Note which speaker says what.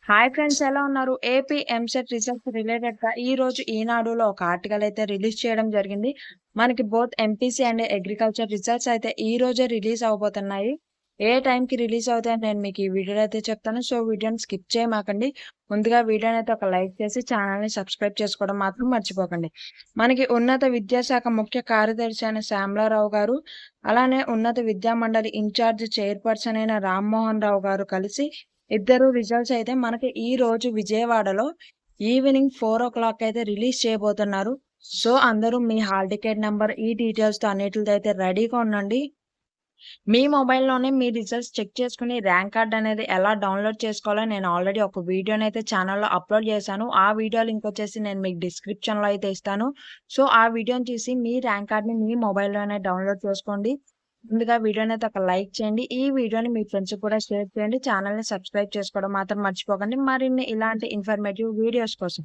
Speaker 1: Hi friends, ఎలా ఉన్నారు? AP EAMCET results రిలేటెడ్‌గా ఈరోజు ఈనాడులో ఒక ఆర్టికల్ అయితే రిలీజ్ చేయడం జరిగింది. మనకి both MPC and agriculture results అయితే ఈ రోజే రిలీజ్ అవ్వబోతున్నాయి. ఏ టైంకి రిలీజ్ అవుతాయని నేను మీకు ఈ వీడియోలో అయితే చెప్తాను. సో, వీడియోని స్కిప్ చేయమాకండి. ముందుగా వీడియోని అయితే ఒక లైక్ చేసి ఛానల్‌ని సబ్స్క్రైబ్ చేసుకోవడం మాత్రం మర్చిపోకండి. మనకి ఉన్నత విద్యాశాఖ ముఖ్య కార్యదర్శి అయిన శ్యామలారావు గారు, అలానే ఉన్నత విద్యా మండలి ఇన్ఛార్జ్ చైర్పర్సన్ అయిన రామ్మోహన్ రావు గారు కలిసి ఇద్దరు రిజల్ట్స్ అయితే మనకి ఈ రోజు విజయవాడలో ఈవినింగ్ 4:00 అయితే రిలీజ్ చేయబోతున్నారు. సో, అందరూ మీ హాల్ టికెట్ నంబర్ ఈ డీటెయిల్స్‌తో అన్నిటితో అయితే రెడీగా ఉండండి. మీ మొబైల్‌లోనే మీ రిజల్ట్స్ చెక్ చేసుకొని ర్యాంక్ కార్డ్ అనేది ఎలా డౌన్‌లోడ్ చేసుకోవాలో నేను ఆల్రెడీ ఒక వీడియోనైతే ఛానెల్‌లో అప్‌లోడ్ చేశాను. ఆ వీడియో లింక్ వచ్చేసి నేను మీకు డిస్క్రిప్షన్‌లో అయితే ఇస్తాను. సో, ఆ వీడియోని చూసి మీ ర్యాంక్ కార్డ్‌ని మీ మొబైల్‌లోనే డౌన్‌లోడ్ చేసుకోండి. ముందుగా వీడియోనైతే ఒక లైక్ చేయండి. ఈ వీడియోని మీ ఫ్రెండ్స్‌కి కూడా షేర్ చేయండి. ఛానెల్‌ని సబ్స్క్రైబ్ చేసుకోవడం మాత్రం మర్చిపోకండి. మరిన్ని ఇలాంటి ఇన్ఫర్మేటివ్ వీడియోస్ కోసం.